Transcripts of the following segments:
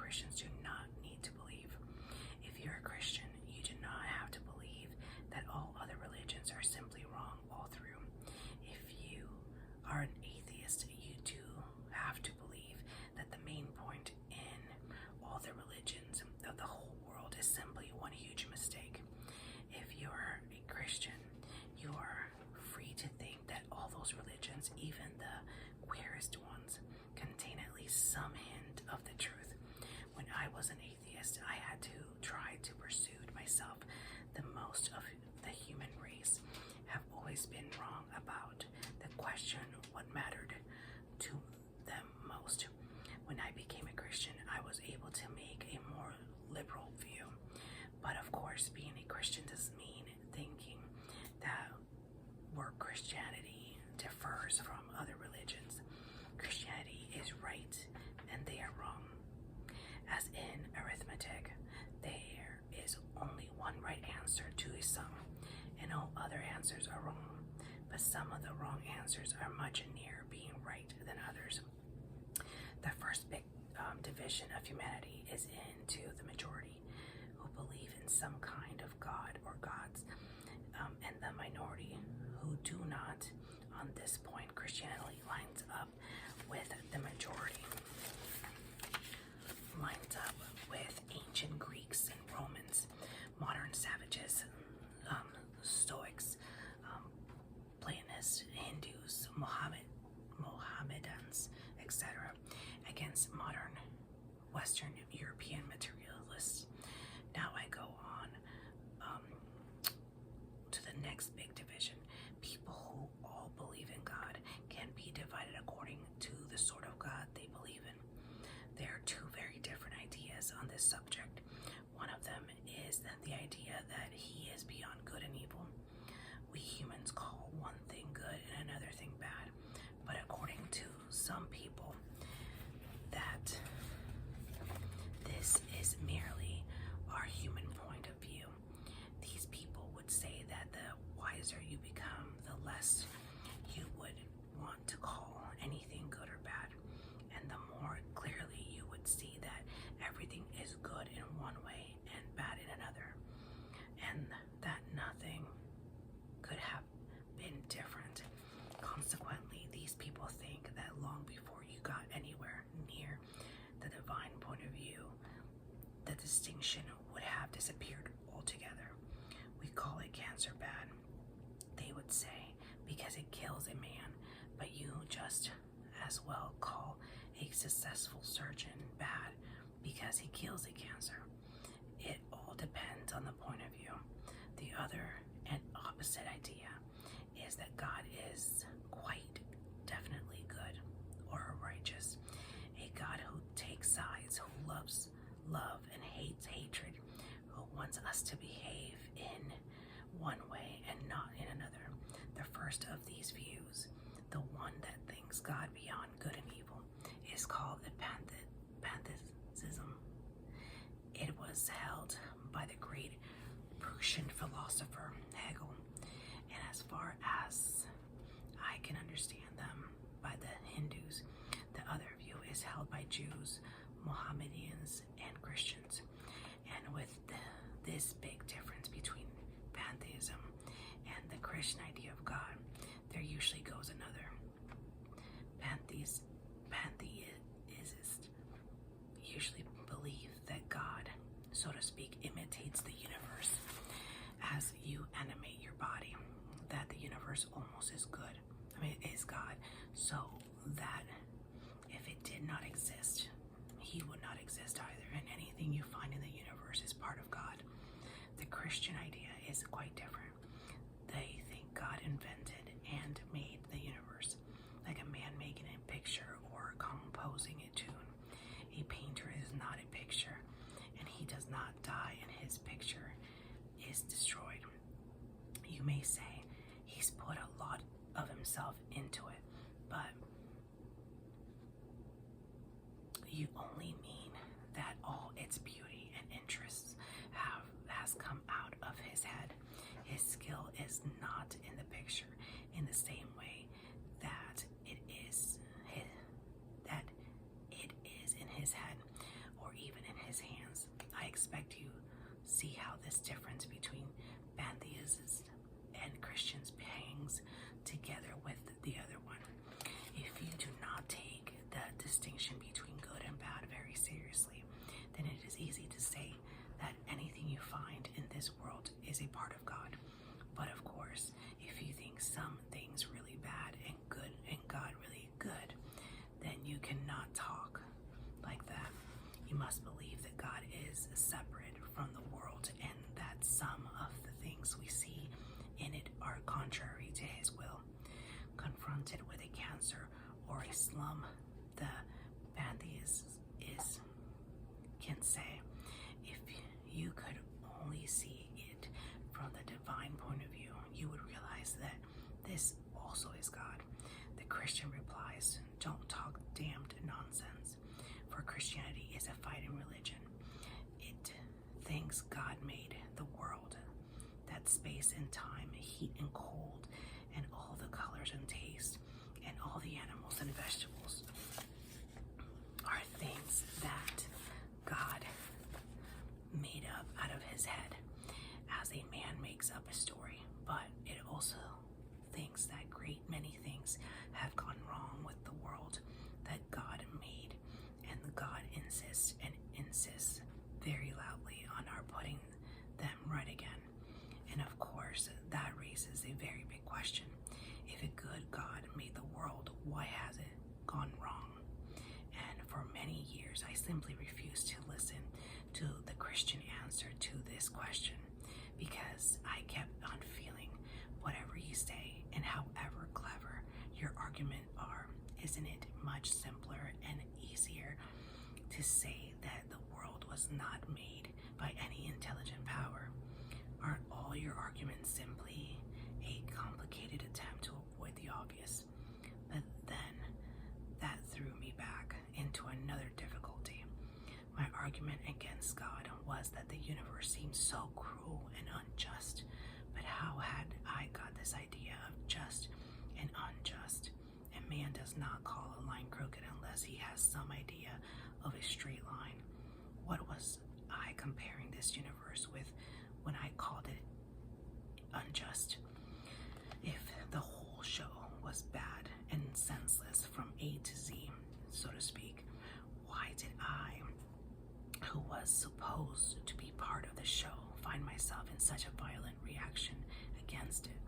Christians do not need to believe. If you're a Christian, you do not have to believe that all other religions are simply wrong all through. If you are an atheist, you do have to believe that the main point in all the religions of the whole world is simply one huge mistake. If you're a Christian, you are free to think that all those religions, even the queerest ones, contain at least some hint of the truth. When I was an atheist, I had to try to persuade myself the most of the human race have always been wrong about the question what mattered to them most. When I became a Christian, I was able to make a more liberal view. But of course, being a Christian doesn't mean thinking that Christianity differs from other religions. Christianity is right and they are wrong. As in arithmetic, there is only one right answer to a sum, and all other answers are wrong. But some of the wrong answers are much nearer being right than others. The first big division of humanity is into the majority who believe in some kind of God or gods, and the minority who do not. On this point, Christianity lines up with the majority, lines up with ancient Greeks and Romans, modern savages, Stoics, Platonists, Hindus, Mohammedans, etc., against modern Western European materialists. Now I go on to the next big division. People who all believe in God can be divided according to the sort of God they believe in. There are two very different ideas on this subject. One of them is the idea that he is beyond good and evil. We humans call one thing good and another thing bad, but according to some people, that this is merely our human point of view. These people would say that the wiser you become, the less you would want to call anything good or bad, and the more clearly you would see that everything is good in one way and bad in another, and that nothing could have been different. Consequently, these people think that long before you got anywhere near the divine point of view, the distinction would have disappeared altogether. We call it cancer bad, they would say, because it kills a man, but you just as well call a successful surgeon bad because he kills a cancer. It all depends on the point of view. The other and opposite idea is that God is quite definitely good or righteous, a God who takes sides, who loves love and hates hatred, who wants us to behave in one way and not in another. The first of these views, the one that thinks God beyond good and evil, is called the pantheism. It was held by the great Prussian philosopher Hegel, and as far as I can understand them, by the Hindus. The other view is held by Jews, Mohammedans, and Christians. And with this big difference between pantheism and the Christian idea of God, there usually goes another. Pantheists usually believe that God, so to speak, imitates the universe. As you animate your body, that the universe almost is good. It is God, so that if it did not exist, he would not exist either, and anything you find in the universe is part of God. The Christian idea is quite different. They think God invented and made the universe, like a man making a picture or composing a tune. A painter is not a picture, and he does not die and his picture is destroyed. You may say he's put a lot of himself into it, but you only mean that all its beauty and interests has come out of his head. His skill is not in the picture in the same way that it is in his head or even must believe that God is separate from the world and that some of the things we see in it are contrary to his will. Confronted with a cancer or a slum, the pantheist can say, if you could only see it from the divine point of view, you would realize that this also is God. The Christian replies, don't talk damned nonsense, for Christianity is a fighting religion. It thinks God made the world, that space and time, heat and cold, and all the colors and taste, and all the animals and vegetables are things that God made up out of his head as a man makes up a story. But it also thinks that great many things have gone wrong with the world that God made, and God insists very loudly on our putting them right again. And of course, that raises a very big question. If a good God made the world, why has it gone wrong? And for many years, I simply refused to listen to the Christian answer to this question, because I kept on feeling whatever you say and however clever your argument are, isn't it much simpler and easier to say that the world was not made by any intelligent power? Aren't all your arguments simply a complicated attempt to avoid the obvious? But then that threw me back into another difficulty. My argument against God was that the universe seemed so cruel and unjust. But how had I got this idea of just and unjust? A man does not call a line crooked unless he has some idea of a straight line. What was I comparing this universe with when I called it unjust? If the whole show was bad and senseless from A to Z, so to speak, why did I, who was supposed to be part of the show, find myself in such a violent reaction against it?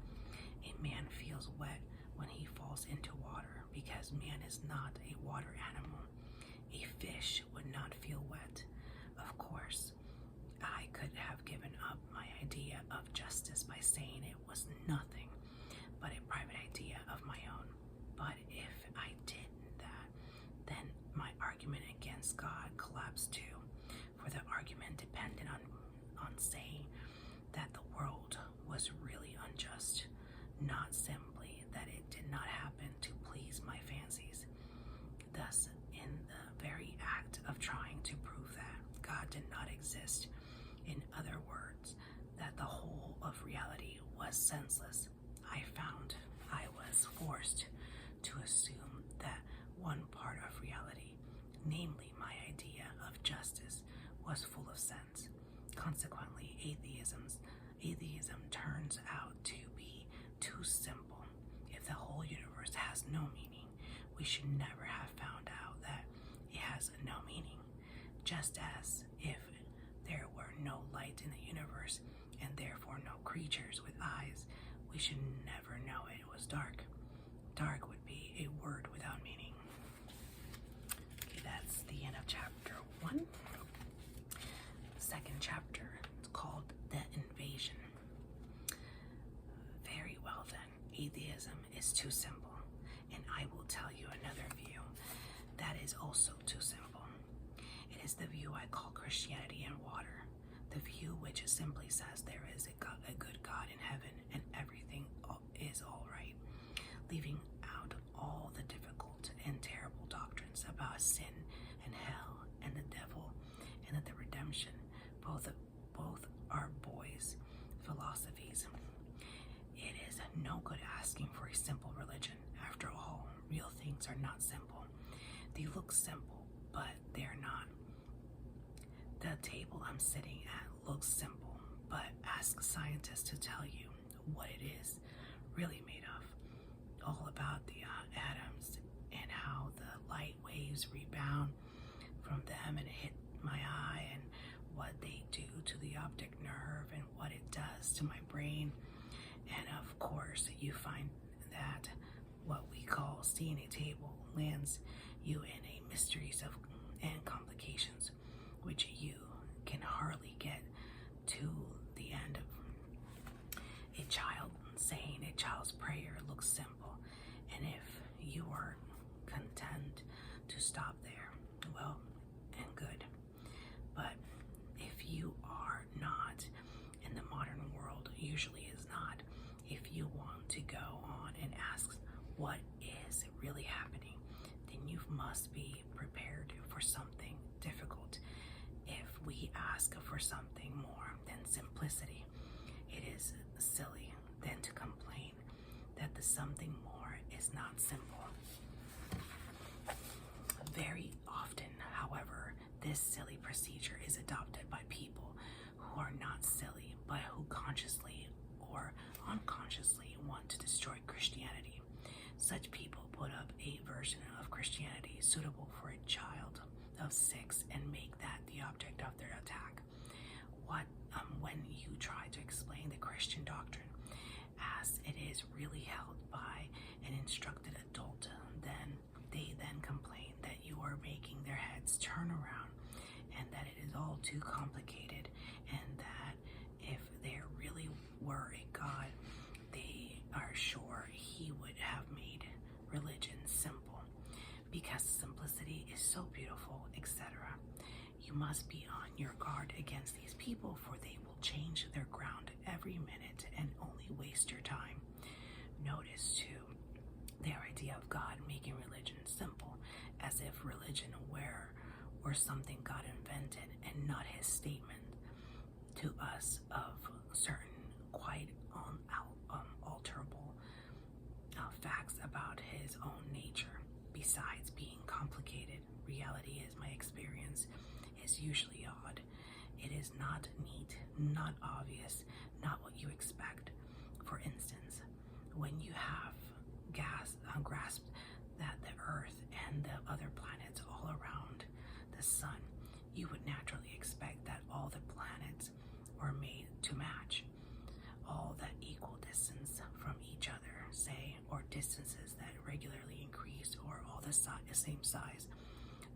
A man feels wet when he falls into water because man is not a water animal. A fish would not feel wet. Of course, I could have given up my idea of justice by saying it was nothing but a private idea of my own. But if I did that, then my argument against God collapsed too, for the argument depended on saying that the world was really unjust, not simply that it did not happen to please my fancies. Thus, in the very act of trying to prove that God did not exist, in other words, that the whole of reality was senseless, I found I was forced to assume that one part of reality, namely my idea of justice, was full of sense. Consequently, atheism turns out to be too simple. If the whole universe has no meaning, we should never have found out that it has no meaning. Just as if there were no light in the universe and therefore no creatures with eyes, we should never know it was dark. Dark would be a word without meaning. Okay, that's the end of chapter 1. Second chapter, it's called The Invasion. Very well then, atheism is too simple, and I will tell you another view that is also too simple. It is the view I call Christianity in water, the view which simply says there is a good God in heaven and everything is all right, leaving out all the difficult and terrible doctrines about sin and hell and the devil and the redemption. Both are boys' philosophies. It is no good asking for a simple religion. After all, real things are not simple. They look simple, but they're not. The table I'm sitting at looks simple, but ask scientists to tell you what it is really made of. All about the atoms and how the light waves rebound from them and hit my eye, and what they do to the optic nerve and what it does to my brain. And of course, you find that what we call seeing a table lands you in a mysteries of and complications usually is not. If you want to go on and ask what is really happening, then you must be prepared for something difficult. If we ask for something more than simplicity, it is silly then to complain that the something more is not simple. Very often, however, this silly procedure is adopted by people who are not silly, but who consciously or unconsciously want to destroy Christianity. Such people put up a version of Christianity suitable for a child of 6 and make that the object of their attack. When you try to explain the Christian doctrine as it is really held by an instructed adult, then they complain that you are making their heads turn around and that it is all too complicated, and that if there really were a God, they are sure he would have made religion simple because simplicity is so beautiful, etc. You must be on your guard against these people, for they will change their ground every minute and only waste your time. Notice too their idea of God making religion simple, as if religion were something God invented and not his statement to us of certain quite alterable facts about his own nature. Besides being complicated, reality is my experience is usually odd. It is not neat, not obvious, not what you expect. For instance, when you have grasped that the Earth and the other planets all around the sun, you would naturally expect that all the planets were made to match, all that equal distance from each other, say, or distances that regularly increase, or all the same size,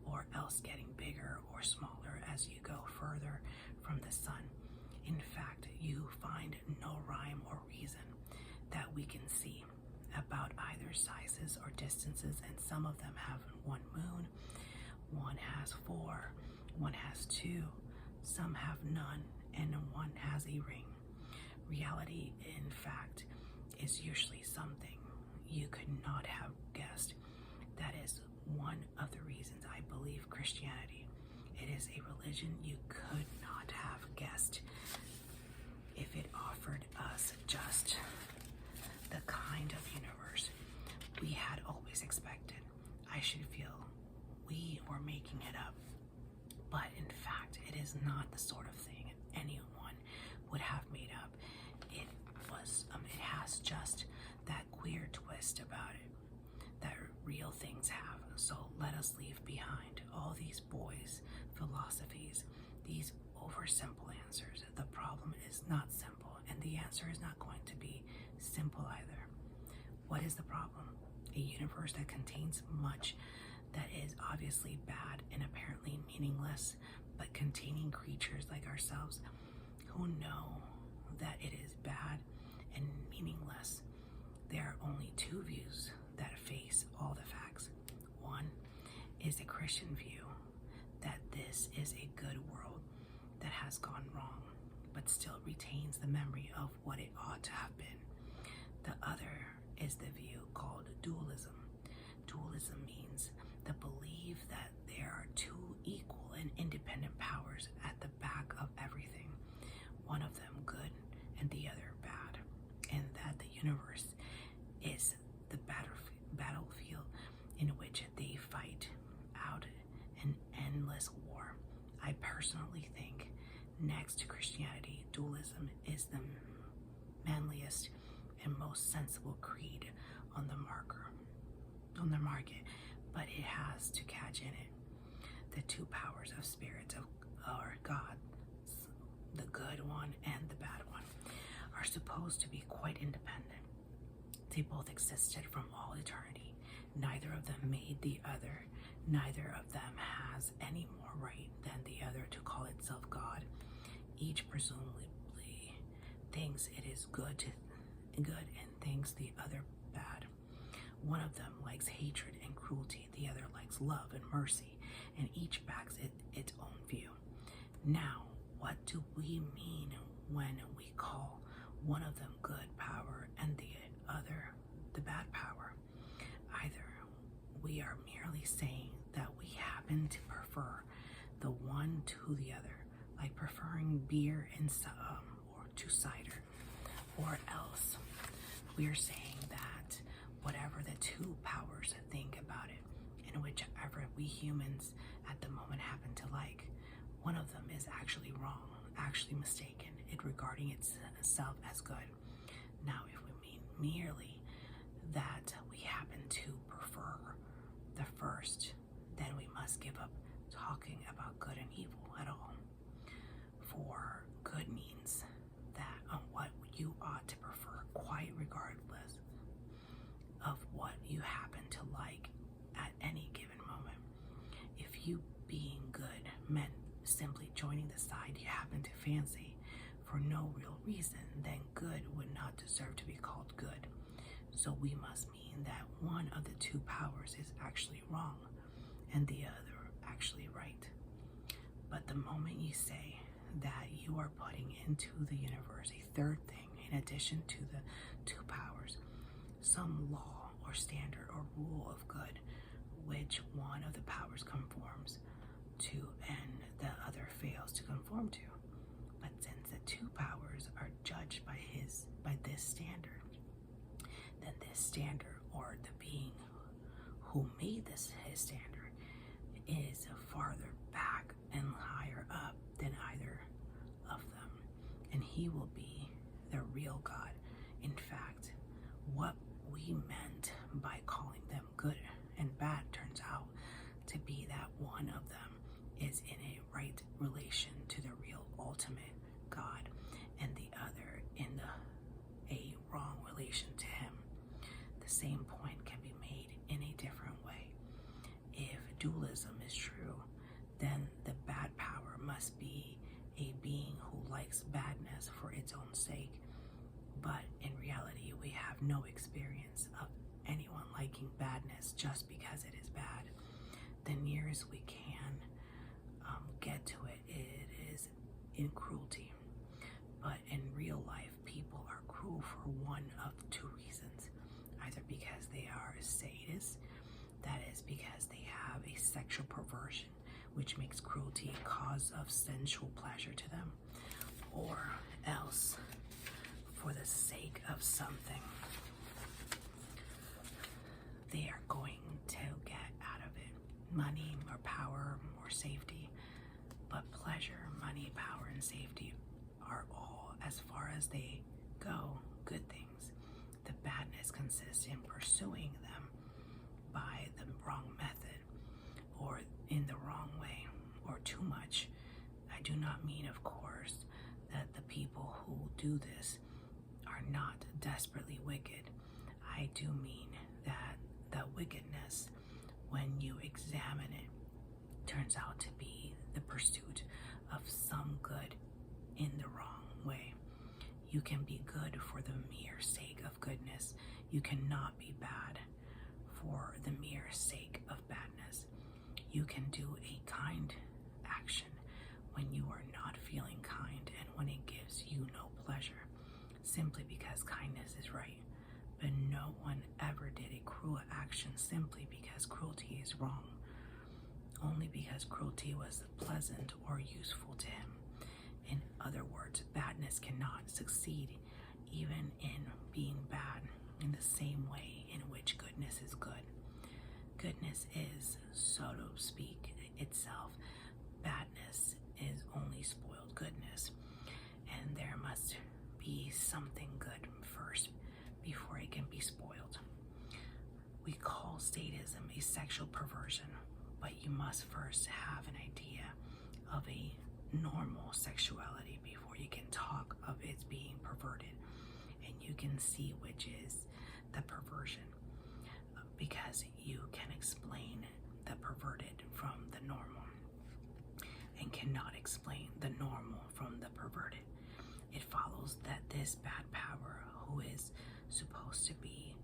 or else getting bigger or smaller as you go further from the sun. In fact, you find no rhyme or reason that we can see about either sizes or distances, and some of them have one moon, one has 4, one has 2, some have none, and one has a ring. Reality, in fact, is usually something you could not have guessed. That is one of the reasons I believe Christianity. It is a religion you could not have guessed if it offered us just the kind of universe we had always expected. I should feel we were making it up, but in fact, it is not the sort of thing anyone would have made up. It has just that queer twist about it that real things have. So let us leave behind all these boys' philosophies, these oversimple answers. The problem is not simple, and the answer is not going to be simple either. What is the problem? A universe that contains much that is obviously bad and apparently meaningless, but containing creatures like ourselves who know that it is bad and meaningless. There are only 2 views that face all the facts. One is a Christian view, that this is a good world that has gone wrong, but still retains the memory of what it ought to have been. The other is the view called dualism. Dualism means the belief that there are 2 equal and independent powers at the back of everything, one of them good and the other bad, and that the universe is the battlefield in which they fight out an endless war. I personally think, next to Christianity, dualism is the manliest and most sensible creed on the market, but it has to catch in it the 2 powers of spirits of our God, the good one and the bad one, are supposed to be quite independent. They both existed from all eternity. Neither of them made the other. Neither of them has any more right than the other to call itself God. Each presumably thinks it is good and thinks the other bad. One of them likes hatred and cruelty, the other likes love and mercy, and each backs its own view. Now, what do we mean when we call one of them good power and the other the bad power. Either we are merely saying that we happen to prefer the one to the other, like preferring beer and or to cider, or else we are saying that whatever the two powers think about it, and whichever we humans at the moment happen to like, one of them is actually wrong, actually mistaken, it regarding itself as good. Now, if we mean merely that we happen to prefer the first, then we must give up talking about good and evil at all. For good means that on what you ought to prefer, quite regardless of what you happen to like at any given moment. If you being good meant simply joining the side you happen to fancy for no real reason, then good would not deserve to be called good. So we must mean that one of the two powers is actually wrong and the other actually right. But the moment you say that you are putting into the universe a third thing in addition to the two powers, some law or standard or rule of good, which one of the powers conforms to and the other fails to conform to. But since the two powers are judged by this standard, then this standard, or the being who made his standard, is farther back and higher up than either of them, and he will be the real God. In fact, what we meant by calling them good and bad turns out to be that one of them is in a right relation to the real ultimate God, and the other in a wrong relation to him. The same point can be made in a different way. If dualism is true, then the bad power must be a being who likes badness for its own sake. But in reality, we have no experience of anyone liking badness just because it is bad. The nearest we can get to it, it is in cruelty. But in real life, people are cruel for one of two reasons. Either because they are sadists, that is because they have a sexual perversion, which makes cruelty a cause of sensual pleasure to them, or else for the sake of something they are going to get out of it, money or power or safety. But pleasure, money, power, and safety are all, as far as they go, good things. The badness consists in pursuing them by the wrong method, or in the wrong way, or too much. I do not mean, of course, that the people who do this are not desperately wicked. I do mean that the wickedness, when you examine it, turns out to be the pursuit of some good in the wrong way. You can be good for the mere sake of goodness. You cannot be bad for the mere sake of badness. You can do a kind action when you are not feeling kind and when it gives you no pleasure, simply because kindness is right. But no one ever did a cruel action simply because cruelty is wrong, only because cruelty was pleasant or useful to him. In other words, badness cannot succeed even in being bad in the same way in which goodness is good. Goodness is, so to speak, itself. Badness is only spoiled goodness, and there must be something good first before it can be spoiled. We call sadism a sexual perversion, but you must first have an idea of a normal sexuality before you can talk of its being perverted, and you can see which is the perversion, because you can explain the perverted from the normal and cannot explain the normal from the perverted. It follows that this bad power, who is supposed to be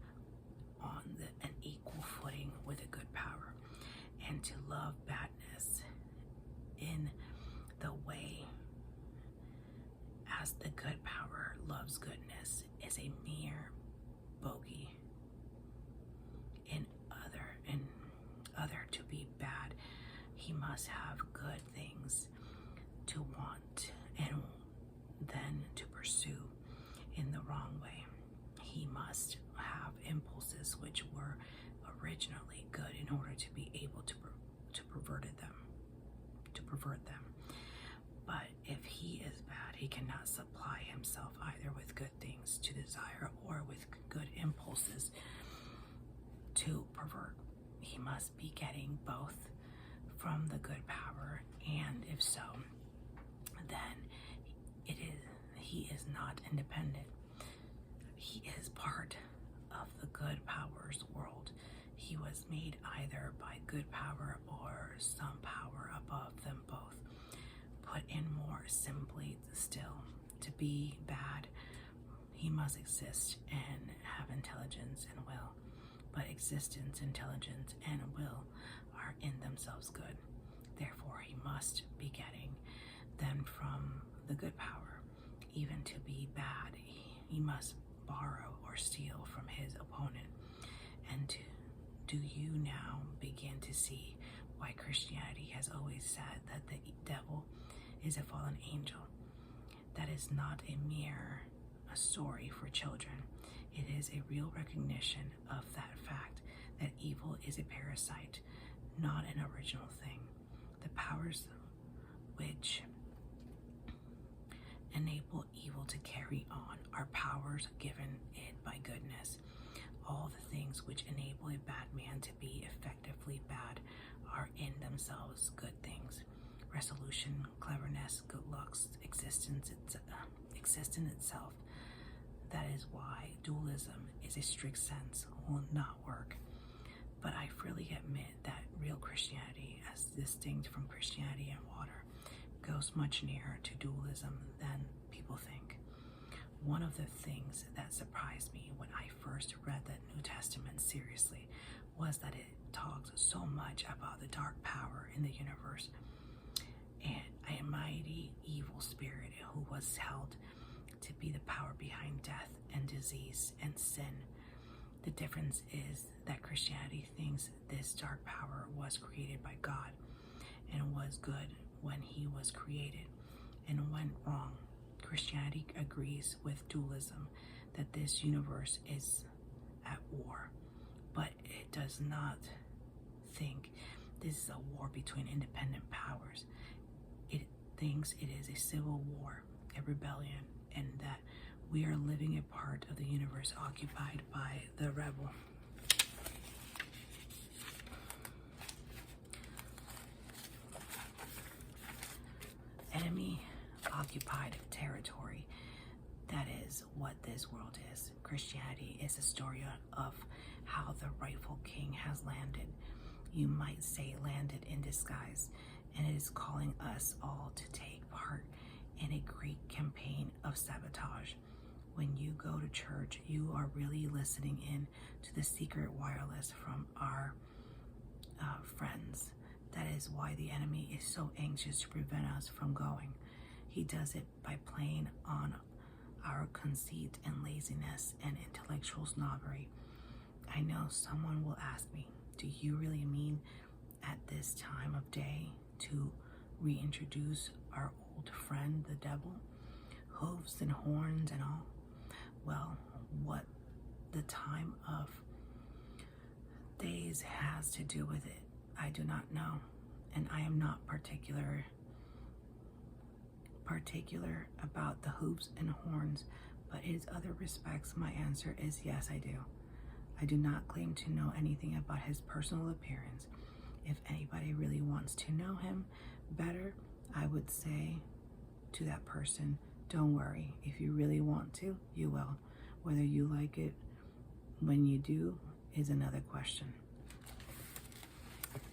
on an equal footing with a good power, and to love badness in the way as the good power loves goodness, is a mere bogey. In other to be bad, he must have good things to want and then to pursue in the wrong way. He must have impulses which were originally good in order to be able to pervert them. But if he is bad, he cannot supply himself either with good things to desire or with good impulses to pervert. He must be getting both from the good power, and if so, then he is not independent. He is part of the good power's world. He was made either by good power or some power above them both. Put in more simply still, to be bad, he must exist and have intelligence and will. But existence, intelligence, and will are in themselves good. Therefore, he must be getting them from the good power. Even to be bad, he must borrow or steal from his opponent. And do you now begin to see why Christianity has always said that the devil is a fallen angel? That is not a mere story for children. It is a real recognition of that fact, that evil is a parasite, not an original thing. The powers which enable evil to carry on are powers given it by goodness. All the things which enable a bad man to be effectively bad are in themselves good things. Resolution, cleverness, good looks, exist in itself. That is why dualism is a strict sense will not work. But I freely admit that real Christianity, as distinct from Christianity and water, goes much nearer to dualism than people think. One of the things that surprised me when I first read the New Testament seriously was that it talks so much about the dark power in the universe and a mighty evil spirit who was held to be the power behind death and disease and sin. The difference is that Christianity thinks this dark power was created by God and was good when he was created and went wrong. Christianity agrees with dualism that this universe is at war, but it does not think this is a war between independent powers. It thinks it is a civil war, a rebellion, and that we are living a part of the universe occupied by the rebel. Enemy occupied territory. That is what this world is. Christianity is a story of how the rightful king has landed. You might say landed in disguise, and it is calling us all to take part in a great campaign of sabotage. When you go to church, you are really listening in to the secret wireless from our friends. That is why the enemy is so anxious to prevent us from going. He does it by playing on our conceit and laziness and intellectual snobbery. I know someone will ask me, do you really mean at this time of day to reintroduce our old friend, the devil? Hooves and horns and all? Well, what the time of days has to do with it, I do not know, and I am not particular about the hooves and horns, but in other respects, my answer is yes, I do. I do not claim to know anything about his personal appearance. If anybody really wants to know him better, I would say to that person, don't worry. If you really want to, you will. Whether you like it when you do is another question.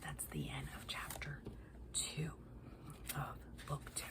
That's the end of chapter 2 of book 2.